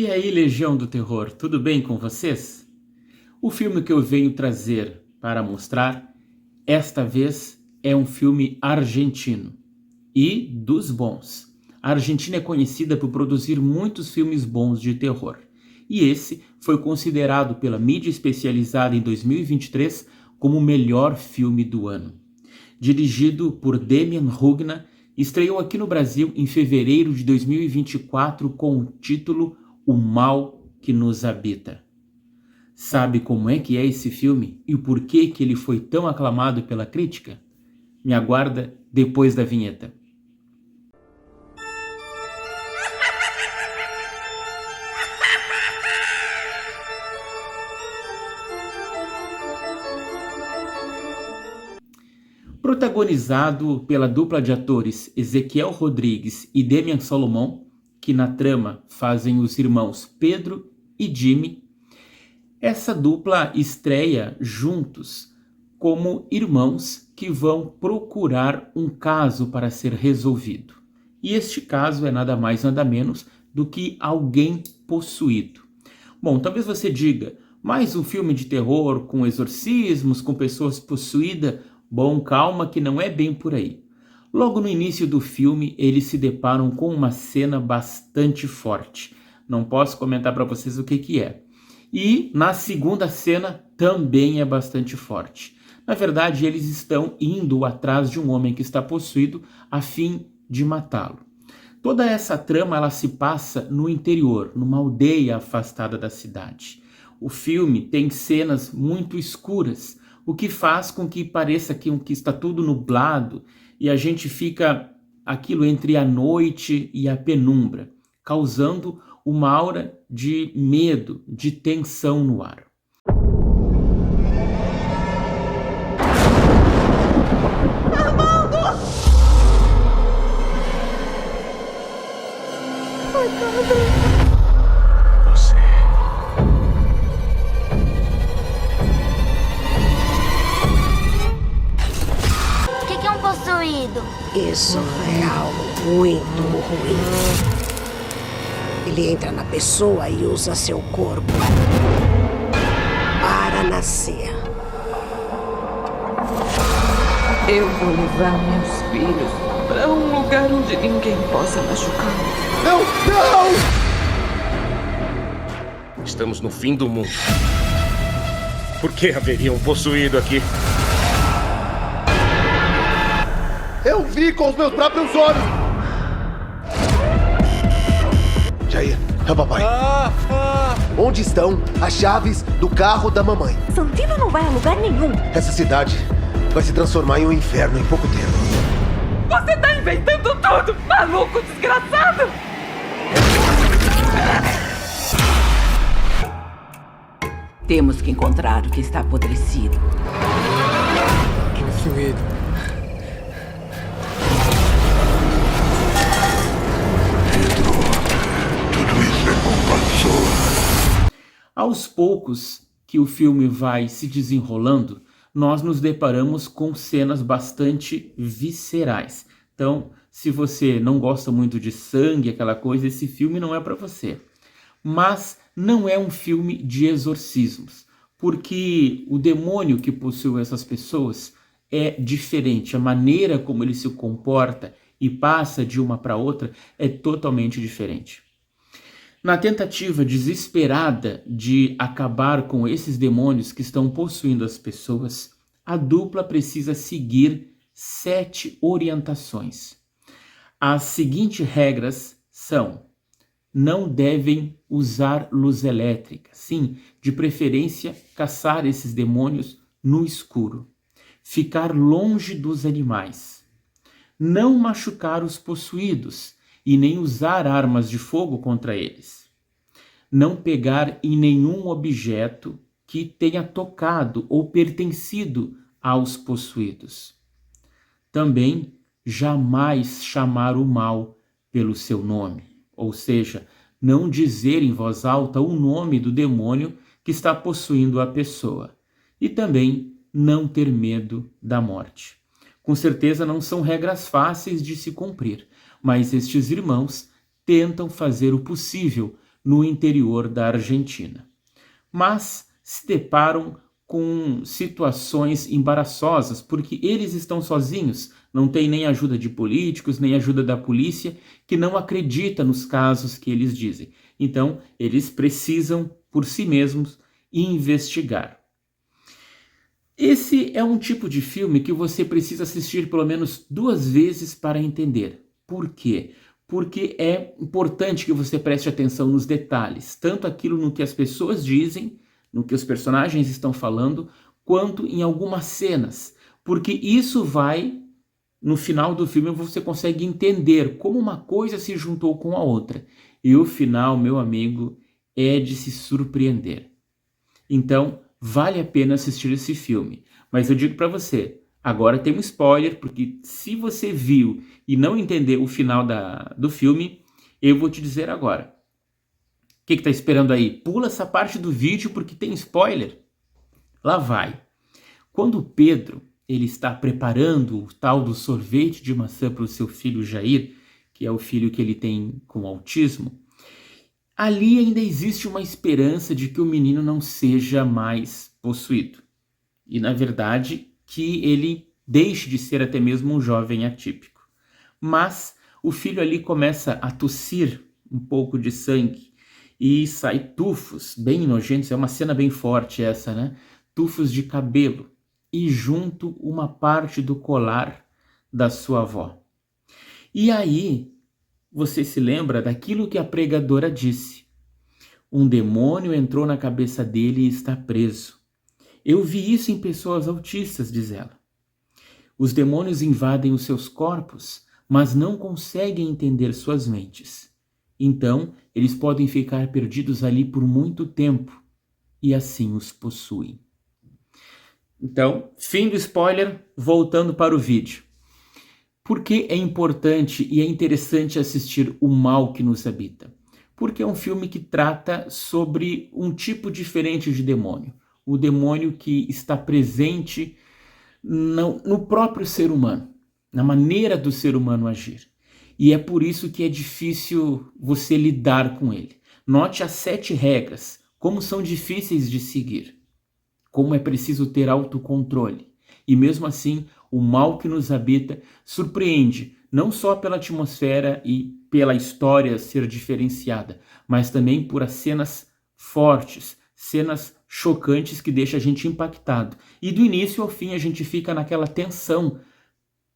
E aí, Legião do Terror, tudo bem com vocês? O filme que eu venho trazer para mostrar, esta vez, é um filme argentino. E dos bons. A Argentina é conhecida por produzir muitos filmes bons de terror. E esse foi considerado pela mídia especializada em 2023 como o melhor filme do ano. Dirigido por Demian Rugna, estreou aqui no Brasil em fevereiro de 2024 com o título O Mal que Nos Habita. Sabe como é que é esse filme e o porquê que ele foi tão aclamado pela crítica? Me aguarda depois da vinheta. Protagonizado pela dupla de atores Ezequiel Rodrigues e Demian Salomão, que na trama fazem os irmãos Pedro e Jimmy, essa dupla estreia juntos como irmãos que vão procurar um caso para ser resolvido. E este caso é nada mais nada menos do que alguém possuído. Bom, talvez você diga, mais um filme de terror com exorcismos, com pessoas possuídas? Bom, calma que não é bem por aí. Logo no início do filme, eles se deparam com uma cena bastante forte. Não posso comentar para vocês o que é. E na segunda cena também é bastante forte. Na verdade, eles estão indo atrás de um homem que está possuído a fim de matá-lo. Toda essa trama ela se passa no interior, numa aldeia afastada da cidade. O filme tem cenas muito escuras, o que faz com que pareça que está tudo nublado e a gente fica aquilo entre a noite e a penumbra, causando uma aura de medo, de tensão no ar. Armando! Você. O que é um possuído? Isso é algo muito ruim. Ele entra na pessoa e usa seu corpo para nascer. Eu vou levar meus filhos para um lugar onde ninguém possa machucá-los. Não! Não! Estamos no fim do mundo. Por que haveria um possuído aqui? Eu vi com os meus próprios olhos! Jair, é o papai. Onde estão as chaves do carro da mamãe? Santino não vai a lugar nenhum. Essa cidade vai se transformar em um inferno em pouco tempo. Você tá inventando tudo, maluco desgraçado! Temos que encontrar o que está apodrecido. Possuído. Aos poucos que o filme vai se desenrolando, nós nos deparamos com cenas bastante viscerais. Então, se você não gosta muito de sangue, aquela coisa, esse filme não é para você. Mas não é um filme de exorcismos, porque o demônio que possui essas pessoas é diferente. A maneira como ele se comporta e passa de uma para outra é totalmente diferente. Na tentativa desesperada de acabar com esses demônios que estão possuindo as pessoas, a dupla precisa seguir 7 orientações. As seguintes regras são: não devem usar luz elétrica, sim, de preferência caçar esses demônios no escuro, ficar longe dos animais, não machucar os possuídos, e nem usar armas de fogo contra eles. Não pegar em nenhum objeto que tenha tocado ou pertencido aos possuídos. Também jamais chamar o mal pelo seu nome, ou seja, não dizer em voz alta o nome do demônio que está possuindo a pessoa. E também não ter medo da morte. Com certeza não são regras fáceis de se cumprir, mas estes irmãos tentam fazer o possível no interior da Argentina. Mas se deparam com situações embaraçosas, porque eles estão sozinhos, não tem nem ajuda de políticos, nem ajuda da polícia, que não acredita nos casos que eles dizem. Então, eles precisam, por si mesmos, investigar. Esse é um tipo de filme que você precisa assistir pelo menos 2 vezes para entender. Por quê? Porque é importante que você preste atenção nos detalhes, tanto aquilo no que as pessoas dizem, no que os personagens estão falando, quanto em algumas cenas, porque isso vai, no final do filme, você consegue entender como uma coisa se juntou com a outra. E o final, meu amigo, é de se surpreender. Então, vale a pena assistir esse filme. Mas eu digo para você, agora tem um spoiler, porque se você viu e não entendeu o final do filme, eu vou te dizer agora. O que está esperando aí? Pula essa parte do vídeo porque tem spoiler. Lá vai. Quando Pedro ele está preparando o tal do sorvete de maçã para o seu filho Jair, que é o filho que ele tem com autismo, ali ainda existe uma esperança de que o menino não seja mais possuído. E, na verdade, que ele deixe de ser até mesmo um jovem atípico. Mas o filho ali começa a tossir um pouco de sangue e sai tufos bem nojentos. É uma cena bem forte essa, né? Tufos de cabelo e junto uma parte do colar da sua avó. E aí, você se lembra daquilo que a pregadora disse. Um demônio entrou na cabeça dele e está preso. Eu vi isso em pessoas autistas, diz ela. Os demônios invadem os seus corpos, mas não conseguem entender suas mentes. Então, eles podem ficar perdidos ali por muito tempo e assim os possuem. Então, fim do spoiler, voltando para o vídeo. Por que é importante e é interessante assistir O Mal que Nos Habita? Porque é um filme que trata sobre um tipo diferente de demônio. O demônio que está presente no próprio ser humano, na maneira do ser humano agir. E é por isso que é difícil você lidar com ele. Note as 7 regras, como são difíceis de seguir. Como é preciso ter autocontrole. E mesmo assim, O Mal que Nos Habita surpreende, não só pela atmosfera e pela história ser diferenciada, mas também por as cenas fortes, cenas chocantes que deixam a gente impactado. E do início ao fim a gente fica naquela tensão,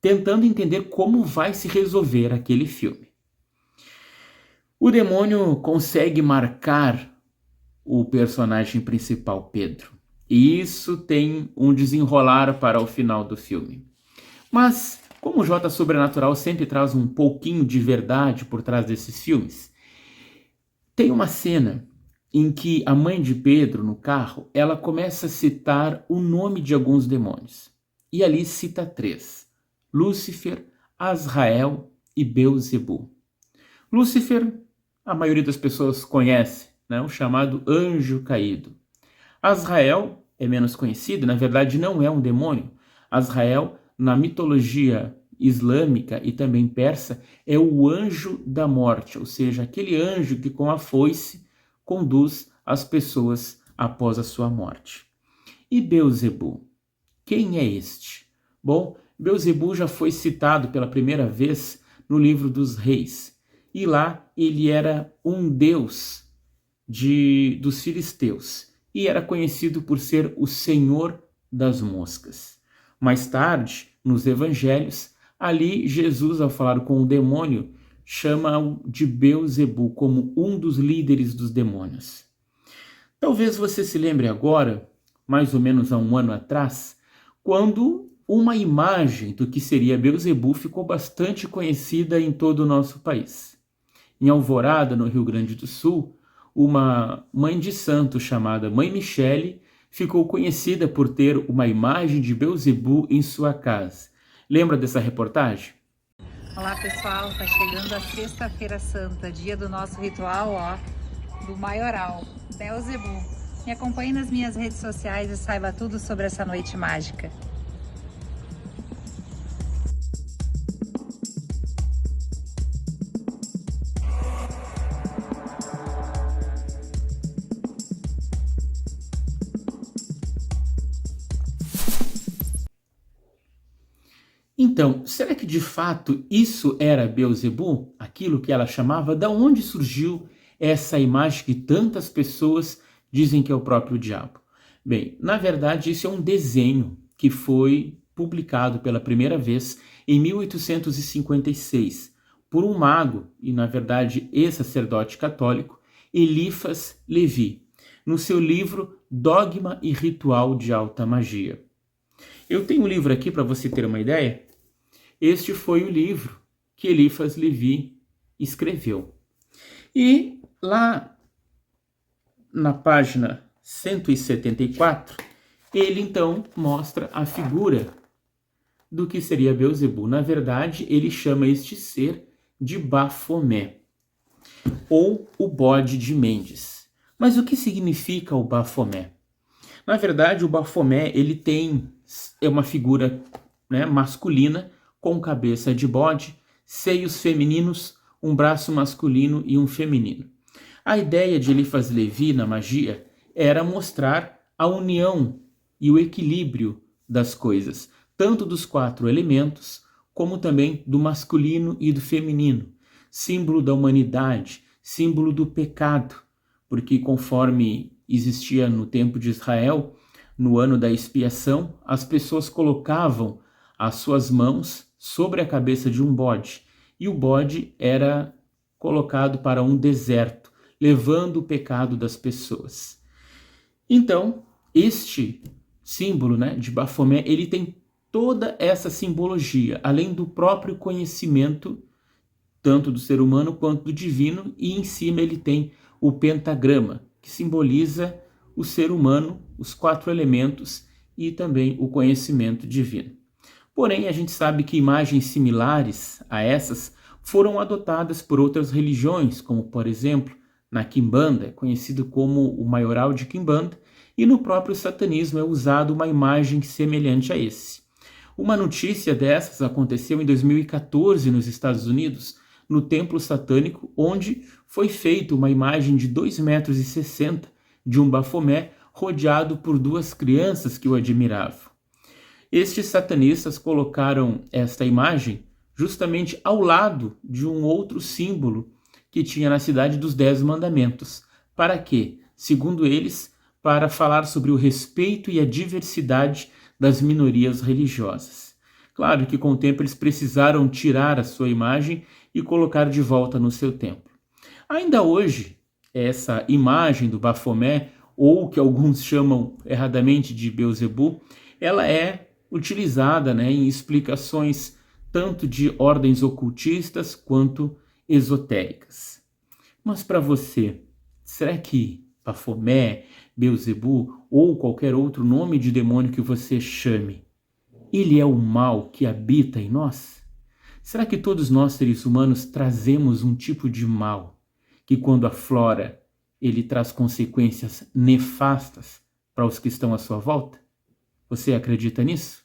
tentando entender como vai se resolver aquele filme. O demônio consegue marcar o personagem principal, Pedro. E isso tem um desenrolar para o final do filme. Mas, como o Jota Sobrenatural sempre traz um pouquinho de verdade por trás desses filmes, tem uma cena em que a mãe de Pedro, no carro, ela começa a citar o nome de alguns demônios. E ali cita 3. Lúcifer, Azrael e Beelzebu. Lúcifer, a maioria das pessoas conhece, né? O chamado anjo caído. Azrael é menos conhecido, na verdade não é um demônio. Azrael, na mitologia islâmica e também persa, é o anjo da morte, ou seja, aquele anjo que com a foice conduz as pessoas após a sua morte. E Beelzebu? Quem é este? Bom, Beelzebu já foi citado pela primeira vez no livro dos Reis. E lá ele era um deus dos filisteus. E era conhecido por ser o Senhor das Moscas. Mais tarde, nos evangelhos, ali Jesus, ao falar com o demônio, chama-o de Beelzebu como um dos líderes dos demônios. Talvez você se lembre agora, mais ou menos há um ano atrás, quando uma imagem do que seria Beelzebu ficou bastante conhecida em todo o nosso país. Em Alvorada, no Rio Grande do Sul, uma mãe de santo chamada Mãe Michele ficou conhecida por ter uma imagem de Beelzebu em sua casa. Lembra dessa reportagem? Olá pessoal, tá chegando a sexta-feira santa, dia do nosso ritual, do maioral, Beelzebu. Me acompanhe nas minhas redes sociais e saiba tudo sobre essa noite mágica. Então, será que de fato isso era Beelzebub? Aquilo que ela chamava? Da onde surgiu essa imagem que tantas pessoas dizem que é o próprio diabo? Bem, na verdade isso é um desenho que foi publicado pela primeira vez em 1856 por um mago e, na verdade, ex-sacerdote católico, Eliphas Levi, no seu livro Dogma e Ritual de Alta Magia. Eu tenho um livro aqui para você ter uma ideia. Este foi o livro que Eliphas Levi escreveu. E lá na página 174, ele então mostra a figura do que seria Beelzebub. Na verdade, ele chama este ser de Bafomé, ou o bode de Mendes. Mas o que significa o Bafomé? Na verdade, o Bafomé é uma figura, né, masculina com cabeça de bode, seios femininos, um braço masculino e um feminino. A ideia de Eliphas Levi na magia era mostrar a união e o equilíbrio das coisas, tanto dos 4 elementos, como também do masculino e do feminino, símbolo da humanidade, símbolo do pecado, porque conforme existia no tempo de Israel, no ano da expiação, as pessoas colocavam as suas mãos sobre a cabeça de um bode, e o bode era colocado para um deserto, levando o pecado das pessoas. Então, este símbolo, né, de Bafomé, ele tem toda essa simbologia, além do próprio conhecimento, tanto do ser humano quanto do divino, e em cima ele tem o pentagrama, que simboliza o ser humano, os 4 elementos e também o conhecimento divino. Porém, a gente sabe que imagens similares a essas foram adotadas por outras religiões, como, por exemplo, na Quimbanda, conhecido como o Maioral de Quimbanda, e no próprio satanismo é usada uma imagem semelhante a esse. Uma notícia dessas aconteceu em 2014 nos Estados Unidos, no templo satânico, onde foi feita uma imagem de 2,60 metros de um Bafomé rodeado por 2 crianças que o admiravam. Estes satanistas colocaram esta imagem justamente ao lado de um outro símbolo que tinha na cidade dos 10 mandamentos. Para quê? Segundo eles, para falar sobre o respeito e a diversidade das minorias religiosas. Claro que com o tempo eles precisaram tirar a sua imagem e colocar de volta no seu templo. Ainda hoje, essa imagem do Bafomé, ou que alguns chamam erradamente de Beelzebub, ela é utilizada, né, em explicações tanto de ordens ocultistas quanto esotéricas. Mas para você, será que Bafomé, Beelzebub ou qualquer outro nome de demônio que você chame, ele é o mal que habita em nós? Será que todos nós, seres humanos, trazemos um tipo de mal que, quando aflora, ele traz consequências nefastas para os que estão à sua volta? Você acredita nisso?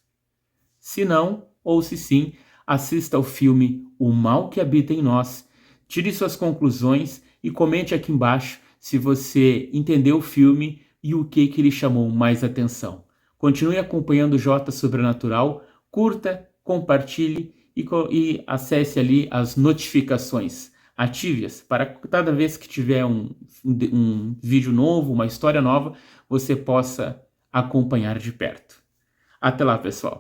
Se não, ou se sim, assista ao filme O Mal que Habita em Nós, tire suas conclusões e comente aqui embaixo se você entendeu o filme e o que lhe chamou mais atenção. Continue acompanhando o J Sobrenatural, curta, compartilhe e acesse ali as notificações. Ative-as para cada vez que tiver um vídeo novo, uma história nova, você possa acompanhar de perto. Até lá, pessoal!